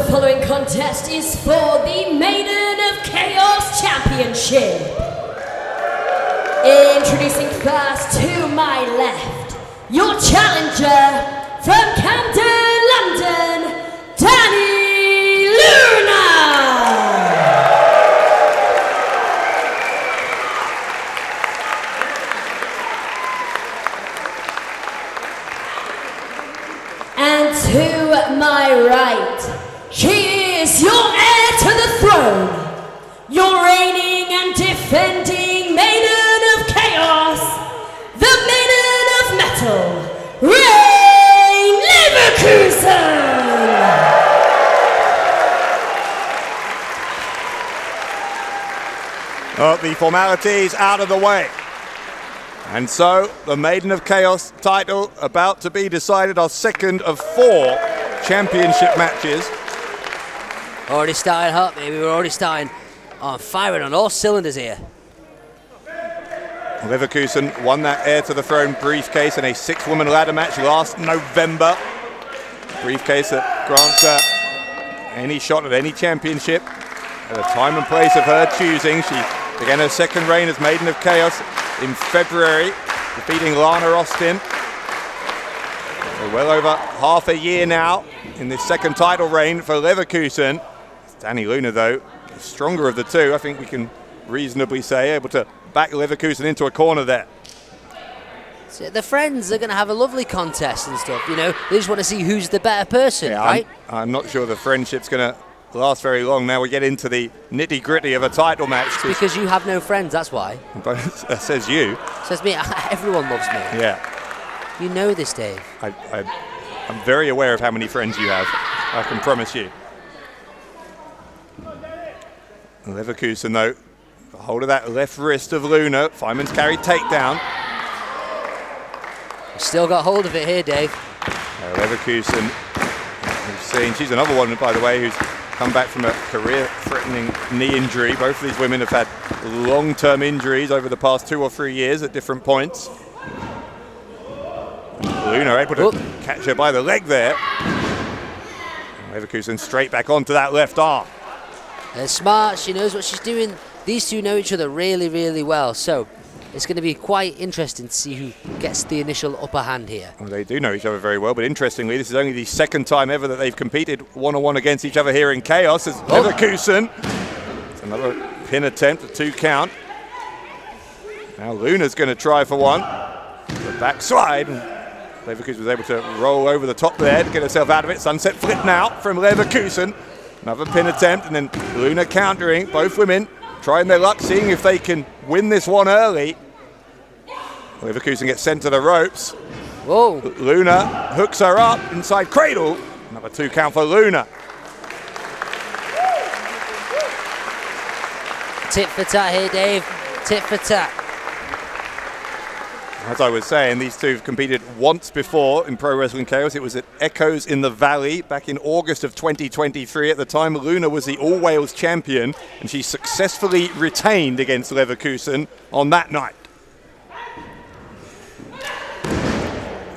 following contest is for the Maiden of Chaos Championship. Introducing first to my left, your challenger from Camden, London, Dani Luna. And to my right, she is your heir to the throne, your reigning and defending Maiden of Chaos, the Maiden of Metal, Rain Leverkusen! The formalities out of the way. And so, the Maiden of Chaos title about to be decided, our second of 4 championship matches. Already starting hot, baby. We're already starting on firing on all cylinders here. Leverkusen won that heir to the throne briefcase in a 6-woman ladder match last November. Briefcase that grants her any shot at any championship at a time and place of her choosing. She began her second reign as Maiden of Chaos in February, defeating Lana Austin. So well over half a year now in this second title reign for Leverkusen. Dani Luna, though, the stronger of the two. I think we can reasonably say, able to back Leverkusen into a corner there. So the friends are going to have a lovely contest and stuff, you know. They just want to see who's the better person, right? I'm not sure the friendship's going to last very long. Now we get into the nitty-gritty of a title match. Because you have no friends, that's why. That says you. Says me. Everyone loves me. Yeah. You know this, Dave. I'm very aware of how many friends you have. I can promise you. Leverkusen, though, a hold of that left wrist of Luna. Feynman's carry takedown. Still got hold of it here, Dave. Leverkusen, we've seen, she's another one, by the way, who's come back from a career-threatening knee injury. Both of these women have had long-term injuries over the past 2 or 3 years at different points. Luna able to catch her by the leg there. Leverkusen straight back onto that left arm. They're smart, she knows what she's doing. These two know each other really, really well, so it's going to be quite interesting to see who gets the initial upper hand here. Well, they do know each other very well, but interestingly, this is only the second time ever that they've competed one-on-one against each other here in Chaos. As Leverkusen, it's another pin attempt, a 2 count. Now Luna's going to try for one. The backslide. Leverkusen was able to roll over the top there to get herself out of it. Sunset flip now from Leverkusen. Another pin attempt, and then Luna countering. Both women trying their luck, seeing if they can win this one early. Leverkusen gets sent to the ropes. Whoa. Luna hooks her up inside cradle. Another 2 count for Luna. Tit for tat here, Dave. Tit for tat. As I was saying, these two have competed once before in Pro Wrestling Chaos. It was at Echoes in the Valley back in August of 2023. At the time, Luna was the All-Wales champion, and she successfully retained against Leverkusen on that night.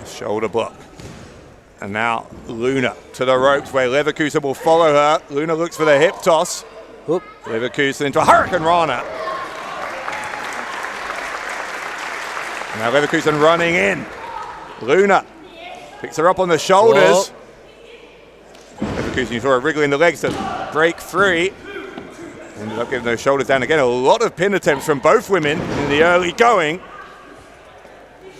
Shoulder block. And now Luna to the ropes where Leverkusen will follow her. Luna looks for the hip toss. Oop. Leverkusen into a Hurricane Rana. Now Leverkusen running in. Luna picks her up on the shoulders. Whoa. Leverkusen, you saw her wriggling the legs to break free. Ended up getting those shoulders down again. A lot of pin attempts from both women in the early going.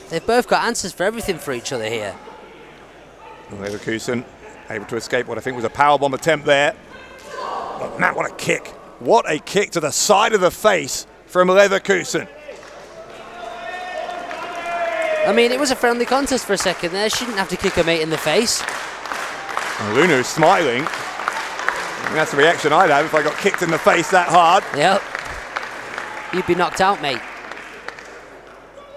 They've both got answers for everything for each other here. Leverkusen able to escape what I think was a powerbomb attempt there. But man, what a kick. What a kick to the side of the face from Leverkusen. I mean, it was a friendly contest for a second there. She didn't have to kick her mate in the face. And Luna is smiling. I mean, that's the reaction I'd have if I got kicked in the face that hard. Yep. You'd be knocked out, mate.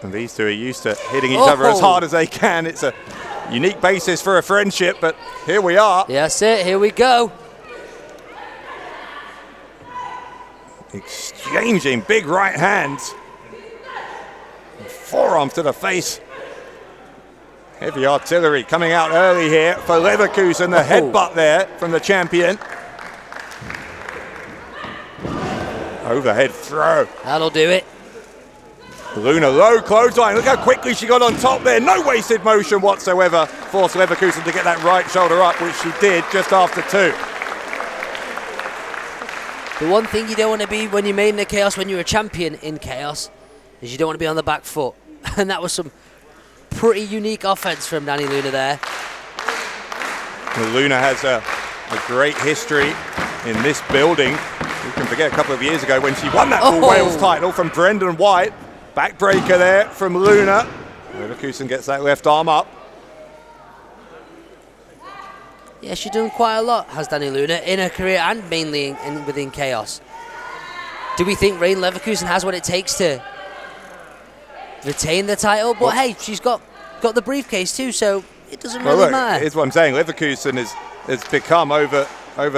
And these two are used to hitting each other as hard as they can. It's a unique basis for a friendship, but here we are. Yeah, that's it. Here we go. Exchanging big right hands. Forearms to the face. Heavy artillery coming out early here for Leverkusen. The headbutt there from the champion. Overhead throw. That'll do it. Luna low clothesline. Look how quickly she got on top there. No wasted motion whatsoever. Forced Leverkusen to get that right shoulder up, which she did just after 2. The one thing you don't want to be when you're Maiden of Chaos, when you're a champion in Chaos, is you don't want to be on the back foot. And that was some pretty unique offense from Dani Luna there. Well, Luna has a great history in this building. You can forget a couple of years ago when she won that All Wales title from Brendan White. Backbreaker there from Luna. Leverkusen gets that left arm up. Yeah, she's done quite a lot, has Dani Luna, in her career and mainly within Chaos. Do we think Rain Leverkusen has what it takes to retain the title? But hey, she's got the briefcase too, so it doesn't really matter. Here's what I'm saying. Leverkusen has become over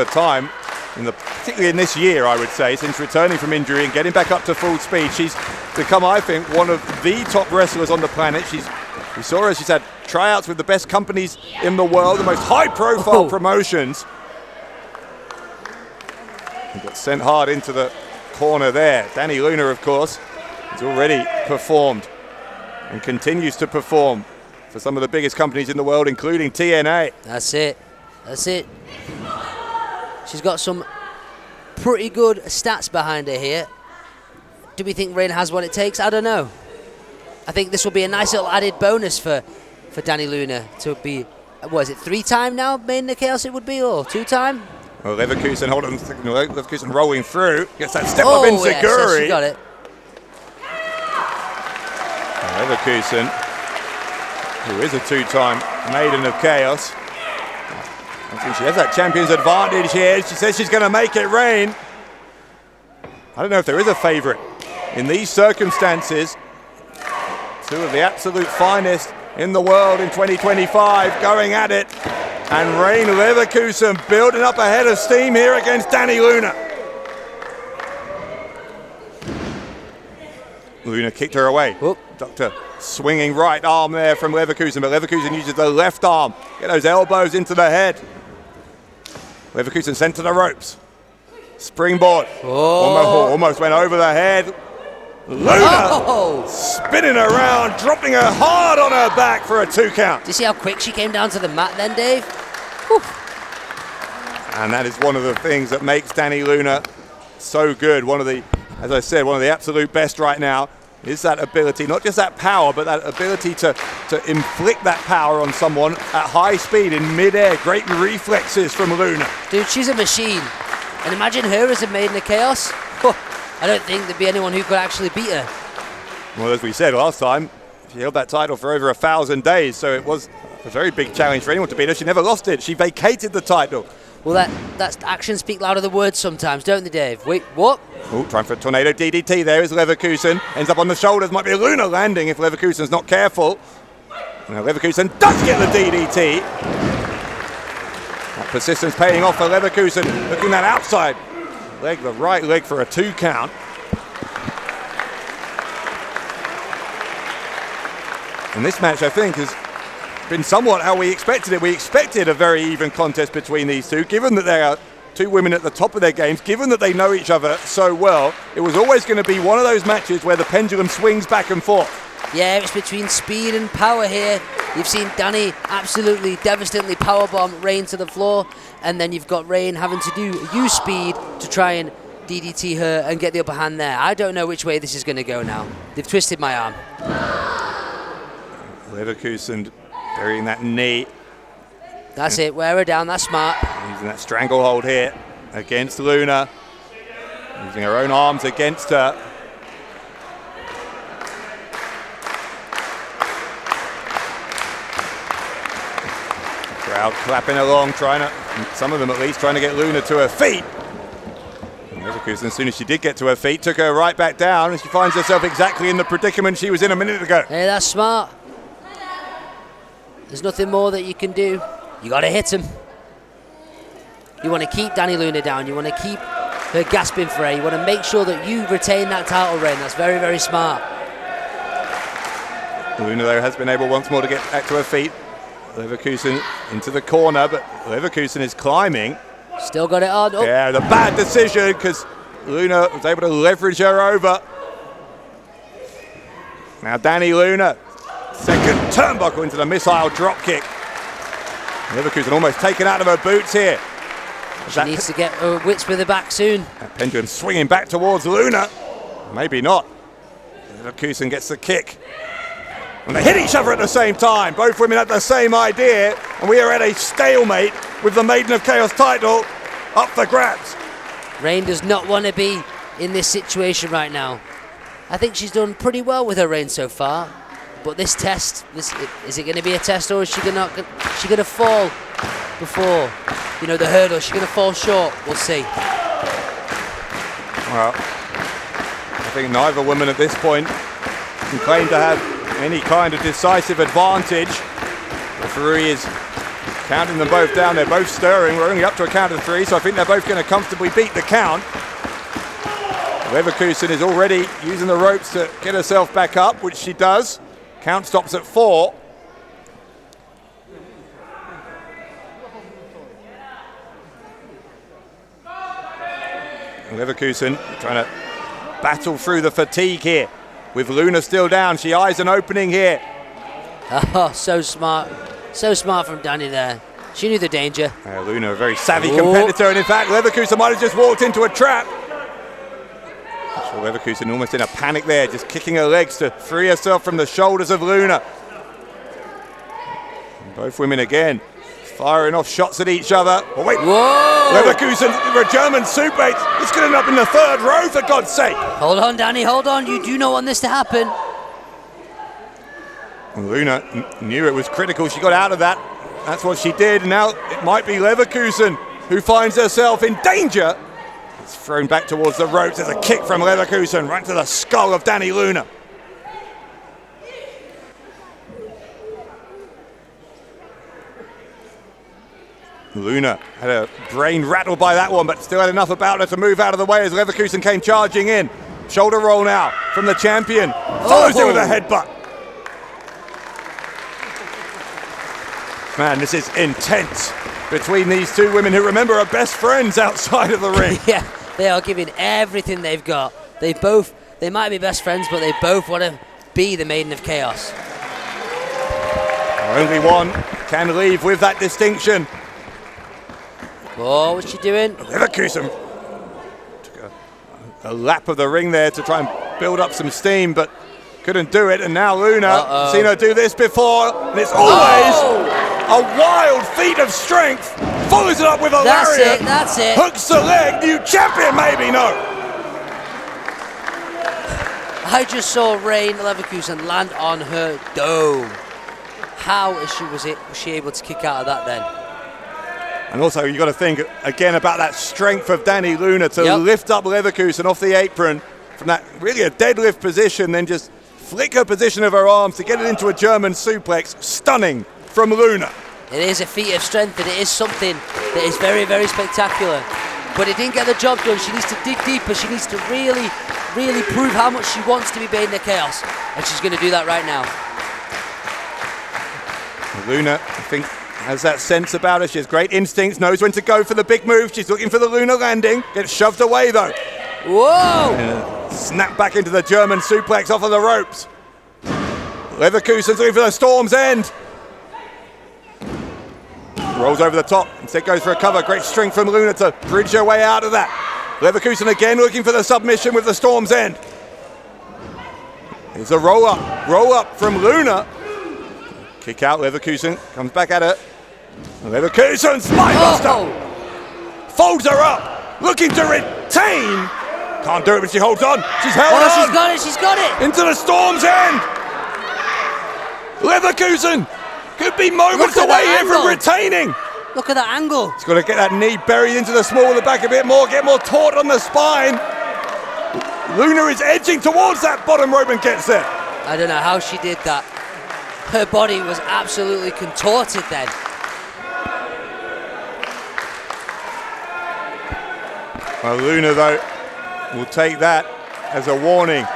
time, particularly in this year, I would say, since returning from injury and getting back up to full speed, she's become, I think, one of the top wrestlers on the planet. We saw her, she's had tryouts with the best companies in the world, the most high-profile promotions. He got sent hard into the corner there. Dani Luna, of course, has already performed and continues to perform for some of the biggest companies in the world, including TNA. That's it. She's got some pretty good stats behind her here. Do we think Rain has what it takes? I don't know. I think this will be a nice little added bonus for Dani Luna to be, what is it, 3-time now Maiden of Chaos it would be, or 2-time? Well, Leverkusen, hold on a second, Leverkusen rolling through, gets that step up in Seguri. Yes, she got it. Leverkusen, who is a 2-time Maiden of Chaos. I think she has that champion's advantage here. She says she's going to make it rain. I don't know if there is a favourite in these circumstances. 2 of the absolute finest in the world in 2025 going at it. And Rain Leverkusen building up a head of steam here against Dani Luna. Luna kicked her away. Whoop. Doctor swinging right arm there from Leverkusen, but Leverkusen uses the left arm. Get those elbows into the head. Leverkusen sent to the ropes. Springboard. Almost went over the head. Luna spinning around, dropping her hard on her back for a 2 count. Do you see how quick she came down to the mat then, Dave? Whew. And that is one of the things that makes Dani Luna so good. One of the, as I said, one of the absolute best right now is that ability, not just that power, but that ability to inflict that power on someone at high speed in midair. Great reflexes from Luna. Dude, she's a machine. And imagine her as a Maiden of Chaos. I don't think there'd be anyone who could actually beat her. Well, as we said last time, she held that title for over 1,000 days, so it was a very big challenge for anyone to beat her. She never lost it. She vacated the title. Well, that's actions speak louder than words sometimes, don't they, Dave? Wait, what? Oh, trying for a tornado DDT there is Leverkusen. Ends up on the shoulders. Might be a Luna landing if Leverkusen's not careful. Now Leverkusen does get the DDT. That persistence paying off for Leverkusen. Looking that outside leg, the right leg for a 2 count. And this match, I think, has been somewhat how we expected it. We expected a very even contest between these two, given that they are 2 women at the top of their games, given that they know each other so well. It was always going to be one of those matches where the pendulum swings back and forth. Yeah, it's between speed and power here. You've seen Dani absolutely devastatingly powerbomb Rain to the floor, and then you've got Rain having to use speed to try and DDT her and get the upper hand there. I don't know which way this is going to go now. They've twisted my arm. Leverkusen burying that knee. That's it, wear her down, that's smart. Using that stranglehold here against Luna. Using her own arms against her. Crowd clapping along, some of them at least, trying to get Luna to her feet. Leverkusen, as soon as she did get to her feet, took her right back down, and she finds herself exactly in the predicament she was in a minute ago. Hey, that's smart. There's nothing more that you can do. You got to hit him. You want to keep Dani Luna down. You want to keep her gasping for air. You want to make sure that you retain that title reign. That's very, very smart. Luna, though, has been able once more to get back to her feet. Leverkusen into the corner, but Leverkusen is climbing. Still got it on. Oh. Yeah, the bad decision, because Luna was able to leverage her over. Now Dani Luna, second turnbuckle into the missile drop kick. Leverkusen almost taken out of her boots here. She needs to get her wits with her back soon. That pendulum swinging back towards Luna. Maybe not. Leverkusen gets the kick. And they hit each other at the same time. Both women had the same idea. And we are at a stalemate with the Maiden of Chaos title up for grabs. Rain does not want to be in this situation right now. I think she's done pretty well with her reign so far. But this test, is it going to be a test, or is she going to fall before, you know, the hurdle? Is she going to fall short? We'll see. Well, I think neither woman at this point can claim to have any kind of decisive advantage. The referee is counting them both down. They're both stirring. We're only up to a count of 3, so I think they're both going to comfortably beat the count. Leverkusen is already using the ropes to get herself back up, which she does. Count stops at 4. Leverkusen trying to battle through the fatigue here. With Luna still down, she eyes an opening here. Oh, so smart. So smart from Dani there. She knew the danger. Luna, a very savvy competitor, and in fact, Leverkusen might have just walked into a trap. So Leverkusen almost in a panic there, just kicking her legs to free herself from the shoulders of Luna. And both women again firing off shots at each other. Oh wait, whoa! Leverkusen for a German suplex. It's going to end up in the 3rd row, for God's sake. Hold on, Dani, hold on. You do not want this to happen. Well, Luna knew it was critical. She got out of that. That's what she did. And now it might be Leverkusen who finds herself in danger. It's thrown back towards the ropes. There's a kick from Leverkusen right to the skull of Dani Luna. Luna had her brain rattled by that one, but still had enough about her to move out of the way as Leverkusen came charging in. Shoulder roll now from the champion. Follows it with a headbutt. Man, this is intense between these two women who, remember, are best friends outside of the ring. Yeah, they are giving everything they've got. They might be best friends, but they both want to be the Maiden of Chaos. Only one can leave with that distinction. Oh, what's she doing? Leverkusen took a lap of the ring there to try and build up some steam, but couldn't do it. And now Luna, seen her do this before, and it's always a wild feat of strength. Follows it up with a lariat. That's it. Hooks the leg. New champion, maybe, no. I just saw Rain Leverkusen land on her dome. How was she able to kick out of that then? And also, you've got to think again about that strength of Dani Luna to lift up Leverkusen off the apron from that really a deadlift position, then just flick her position of her arms to get it into a German suplex. Stunning from Luna. It is a feat of strength, and it is something that is very, very spectacular. But it didn't get the job done. She needs to dig deeper. She needs to really, really prove how much she wants to be Maiden of Chaos. And she's going to do that right now. Luna, I think, has that sense about her. She has great instincts, knows when to go for the big move. She's looking for the Luna landing. Gets shoved away, though. Whoa! Snap back into the German suplex off of the ropes. Leverkusen's looking for the Storm's End. Rolls over the top, instead goes for a cover. Great strength from Luna to bridge her way out of that. Leverkusen again looking for the submission with the Storm's End. Here's a roll up from Luna. Kick out, Leverkusen, comes back at her. Leverkusen, spinebuster! Folds her up, looking to retain. Can't do it, but she holds on. She's held on. She's got it! Into the Storm's End! Leverkusen could be moments away here from retaining. Look at that angle. She's got to get that knee buried into the small of the back a bit more, get more taut on the spine. Luna is edging towards that bottom rope and gets there. I don't know how she did that. Her body was absolutely contorted then. Well, Luna, though, will take that as a warning.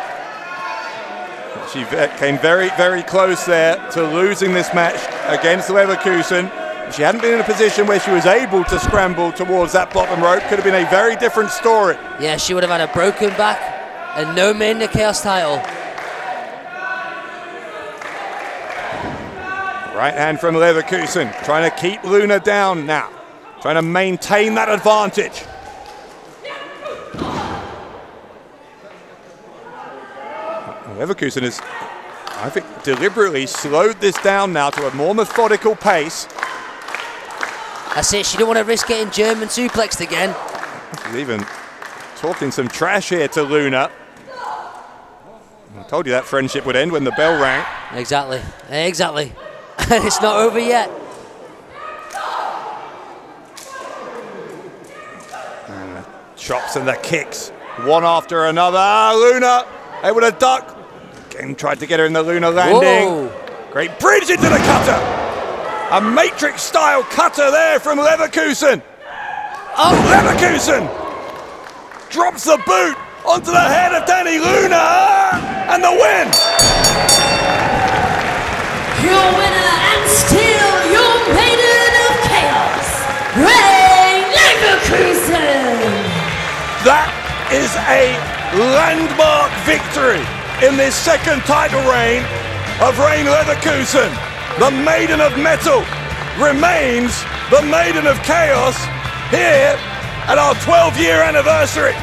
She came very, very close there to losing this match against Leverkusen. If she hadn't been in a position where she was able to scramble towards that bottom rope, could have been a very different story. Yeah, she would have had a broken back and no Maiden of Chaos title. Right hand from Leverkusen, trying to keep Luna down now, trying to maintain that advantage. Leverkusen has, I think, deliberately slowed this down now to a more methodical pace. That's it, she didn't want to risk getting German suplexed again. She's even talking some trash here to Luna. I told you that friendship would end when the bell rang. Exactly. And it's not over yet. And the chops and the kicks, one after another. Luna able to duck. Again, tried to get her in the Luna landing. Whoa. Great bridge into the cutter. A Matrix-style cutter there from Leverkusen. Oh, Leverkusen drops the boot onto the head of Dani Luna, and the win. Your winner and still your Maiden of Chaos, Rain Leverkusen. That is a landmark victory in this second title reign of Rain Leverkusen. The Maiden of Metal remains the Maiden of Chaos here at our 12-year anniversary.